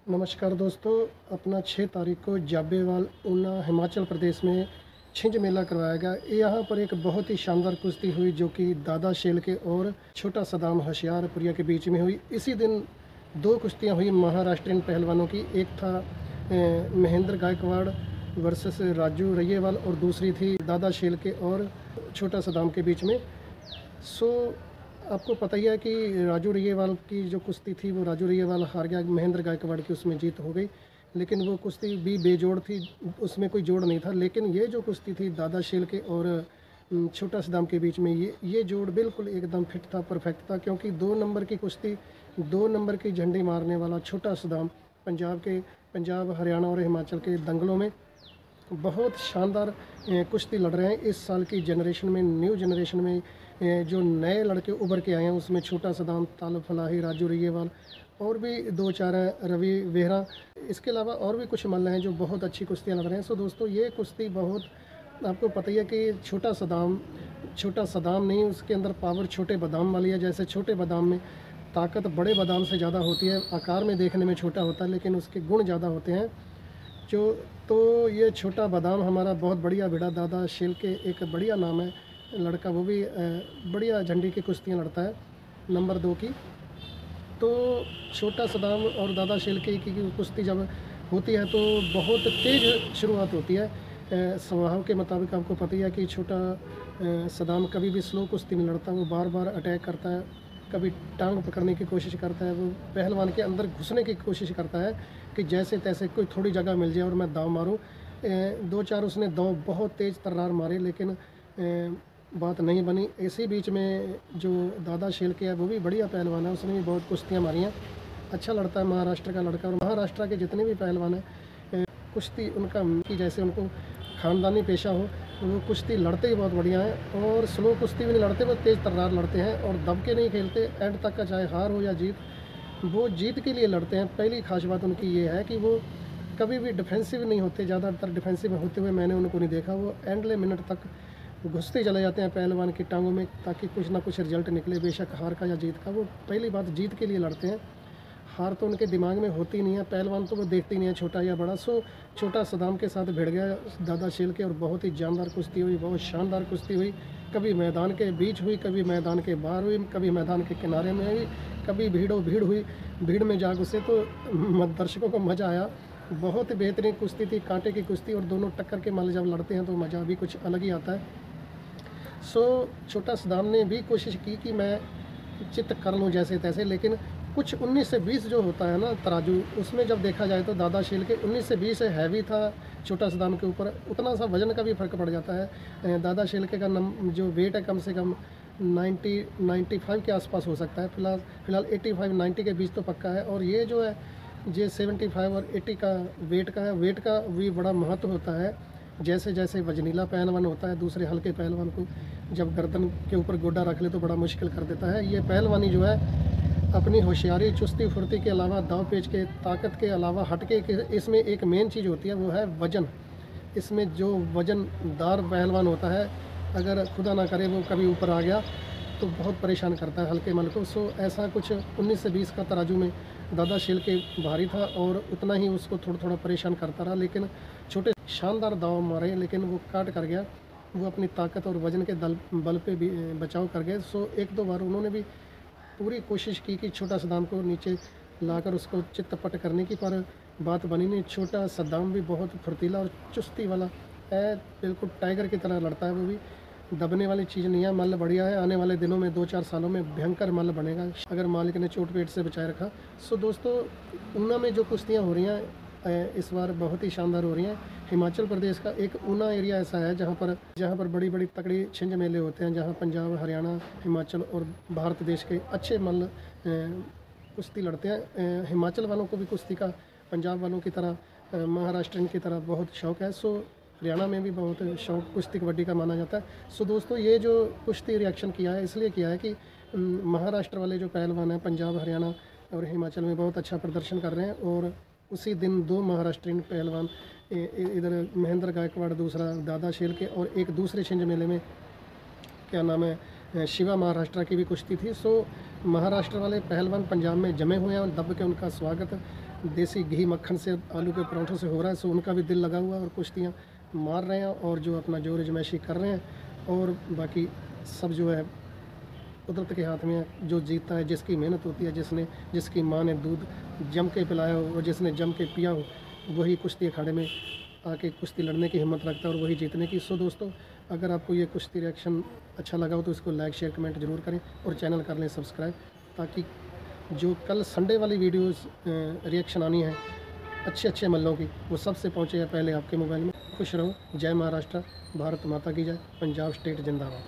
नमस्कार दोस्तों। अपना 6 तारीख को जाबेवाल ऊना हिमाचल प्रदेश में छिंज मेला करवाया गया। यहाँ पर एक बहुत ही शानदार कुश्ती हुई जो कि दादा शेलके और छोटा सदाम होशियारपुरिया के बीच में हुई। इसी दिन 2 कुश्तियाँ हुई महाराष्ट्रियन पहलवानों की। एक था महेंद्र गायकवाड़ वर्सेस राजू रैयेवाल और दूसरी थी दादा शेलके और छोटा सदाम के बीच में। सो आपको पता ही है कि राजू रैयेवाल की जो कुश्ती थी वो राजू रैयेवाल हार गया, महेंद्र गायकवाड़ की उसमें जीत हो गई। लेकिन वो कुश्ती भी बेजोड़ थी, उसमें कोई जोड़ नहीं था। लेकिन ये जो कुश्ती थी दादा शेलके और छोटा सदाम के बीच में, ये जोड़ बिल्कुल एकदम फिट था, परफेक्ट था। क्योंकि 2 नंबर की कुश्ती, 2 नंबर की झंडी मारने वाला छोटा सदाम पंजाब हरियाणा और हिमाचल के दंगलों में बहुत शानदार कुश्ती लड़ रहे हैं। इस साल की जनरेशन में, न्यू जनरेशन में जो नए लड़के उभर के आए हैं उसमें छोटा सदाम, तालब फलाही, राजू रैयेवाल और भी 2-4 हैं, रवि वेहरा। इसके अलावा और भी कुछ मल्ल हैं जो बहुत अच्छी कुश्तियाँ लड़ रहे हैं। सो दोस्तों, ये कुश्ती बहुत, आपको पता ही है कि छोटा सदाम नहीं, उसके अंदर पावर छोटे बादाम वाली है। जैसे छोटे बादाम में ताकत बड़े बादाम से ज़्यादा होती है, आकार में देखने में छोटा होता है लेकिन उसके गुण ज़्यादा होते हैं। जो तो ये छोटा बादाम हमारा बहुत बढ़िया भिड़ा दादा शेलके, एक बढ़िया नाम है लड़का, वो भी बढ़िया झंडी की कुश्तियाँ लड़ता है नंबर 2 की। तो छोटा सदाम और दादा शेलके की कुश्ती जब होती है तो बहुत तेज़ शुरुआत होती है। स्वभाव के मुताबिक आपको पता ही है कि छोटा सदाम कभी भी स्लो कुश्ती नहीं लड़ता, वो बार बार अटैक करता है, कभी टांग पकड़ने की कोशिश करता है, वो पहलवान के अंदर घुसने की कोशिश करता है कि जैसे तैसे कोई थोड़ी जगह मिल जाए और मैं दाव मारूं। 2-4 उसने दाव बहुत तेज़ तर्रार मारे लेकिन बात नहीं बनी। इसी बीच में जो दादा शेलके है वो भी बढ़िया पहलवान है, उसने भी बहुत कुश्तियाँ मारी हैं, अच्छा लड़ता है, महाराष्ट्र का लड़का। और महाराष्ट्र के जितने भी पहलवान हैं कुश्ती उनका कि जैसे उनको ख़ानदानी पेशा हो, वो कुश्ती लड़ते ही बहुत बढ़िया हैं। और स्लो कुश्ती भी नहीं लड़ते, वो तेज़ तर्रार लड़ते हैं और दब के नहीं खेलते। एंड तक का चाहे हार हो या जीत, वो जीत के लिए लड़ते हैं। पहली खास बात उनकी ये है कि वो कभी भी डिफेंसिव नहीं होते, ज़्यादातर डिफेंसिव में होते हुए मैंने उनको नहीं देखा। वो एंडले मिनट तक घुसते चले जाते हैं पहलवान की टांगों में ताकि कुछ ना कुछ रिजल्ट निकले, बेशक हार का या जीत का। वो पहली बात जीत के लिए लड़ते हैं, हार तो उनके दिमाग में होती नहीं है। पहलवान तो वो देखते ही नहीं है छोटा या बड़ा। सो छोटा सदाम के साथ भिड़ गया दादा शेलके और बहुत ही जानदार कुश्ती हुई, बहुत शानदार कुश्ती हुई। कभी मैदान के बीच हुई, कभी मैदान के बाहर हुई, कभी मैदान के किनारे में हुई, कभी भीड़ हुई, भीड़ में जा घुसे तो दर्शकों को मज़ा आया। बहुत ही बेहतरीन कुश्ती थी, कांटे की कुश्ती, और दोनों टक्कर के माल जब लड़ते हैं तो मज़ा भी कुछ अलग ही आता है। सो छोटा सदाम ने भी कोशिश की कि मैं चित्त कर लूँ जैसे तैसे, लेकिन कुछ 19 से 20 जो होता है ना तराजू, उसमें जब देखा जाए तो दादा शेलके 19 से 20 हैवी था छोटा सदाम के ऊपर, उतना सा वज़न का भी फ़र्क पड़ जाता है। दादा शेलके का जो वेट है कम से कम 90-95 के आसपास हो सकता है। फ़िलहाल 85-90 के बीच तो पक्का है। और ये जो है ये 75 और 80 का वेट का है। वेट का भी बड़ा महत्व होता है। जैसे जैसे वजनीला पहलवान होता है, दूसरे हल्के पहलवान को जब गर्दन के ऊपर गोडा रख ले तो बड़ा मुश्किल कर देता है। ये पहलवानी जो है अपनी होशियारी, चुस्ती फुर्ती के अलावा, दाव पेच के ताकत के अलावा हटके के इसमें एक मेन चीज़ होती है, वो है वज़न। इसमें जो वज़नदार पहलवान होता है, अगर खुदा ना करे वो कभी ऊपर आ गया तो बहुत परेशान करता है हल्के मन को। सो ऐसा कुछ 19 से 20 का तराजू में दादा शेलके भारी था और उतना ही उसको थोड़ा थोड़ा परेशान करता रहा। लेकिन छोटे शानदार दाव मारे लेकिन वो काट कर गया। वो अपनी ताकत और वज़न के बल पे भी बचाव कर गए। सो 1-2 बार उन्होंने भी पूरी कोशिश की कि छोटा सदाम को नीचे लाकर उसको चित्तपट करने की, पर बात बनी नहीं। छोटा सदाम भी बहुत फुर्तीला और चुस्ती वाला है, बिल्कुल टाइगर की तरह लड़ता है। वो भी दबने वाली चीज़ नहीं है। मल्ल बढ़िया है, आने वाले दिनों में 2-4 सालों में भयंकर मल्ल बनेगा अगर मालिक ने चोट पेट से बचाए रखा। सो दोस्तों, ऊना में जो कुश्तियाँ हो रही हैं इस बार बहुत ही शानदार हो रही हैं। हिमाचल प्रदेश का एक ऊना एरिया ऐसा है जहाँ पर बड़ी बड़ी तगड़ी छिंज मेले होते हैं, जहाँ पंजाब, हरियाणा, हिमाचल और भारत देश के अच्छे मल्ल कुश्ती लड़ते हैं। हिमाचल वालों को भी कुश्ती का पंजाब वालों की तरह, महाराष्ट्र की तरह बहुत शौक़ है। सो हरियाणा में भी बहुत शौक़ कुश्ती कबड्डी का माना जाता है। सो दोस्तों, ये जो कुश्ती रिएक्शन किया है इसलिए किया है कि महाराष्ट्र वाले जो पहलवान हैं पंजाब, हरियाणा और हिमाचल में बहुत अच्छा प्रदर्शन कर रहे हैं। और उसी दिन 2 महाराष्ट्रीयन पहलवान, इधर महेंद्र गायकवाड़, दूसरा दादा शेलके, और एक दूसरे छिंज मेले में क्या नाम है शिवा महाराष्ट्र की भी कुश्ती थी। सो महाराष्ट्र वाले पहलवान पंजाब में जमे हुए हैं और दब के उनका स्वागत देसी घी मक्खन से आलू के पराठों से हो रहा है, सो उनका भी दिल लगा हुआ है और कुश्तियाँ मार रहे हैं और जो अपना जोर अजमाइशी कर रहे हैं। और बाकी सब जो है कुदरत के हाथ में है। जो जीतता है, जिसकी मेहनत होती है, जिसकी माँ ने दूध जम के पिलाया हो और जिसने जम के पिया हो, वही कुश्ती अखाड़े में आके कुश्ती लड़ने की हिम्मत रखता है और वही जीतने की। सो दोस्तों, अगर आपको ये कुश्ती रिएक्शन अच्छा लगा हो तो इसको लाइक शेयर कमेंट ज़रूर करें और चैनल कर लें सब्सक्राइब, ताकि जो कल संडे वाली वीडियोस रिएक्शन आनी है अच्छे मल्लों की, वो सबसे पहुँचे पहले आपके मोबाइल में। खुश रहो। जय महाराष्ट्र, भारत माता की जय, पंजाब स्टेट जिंदाबाद।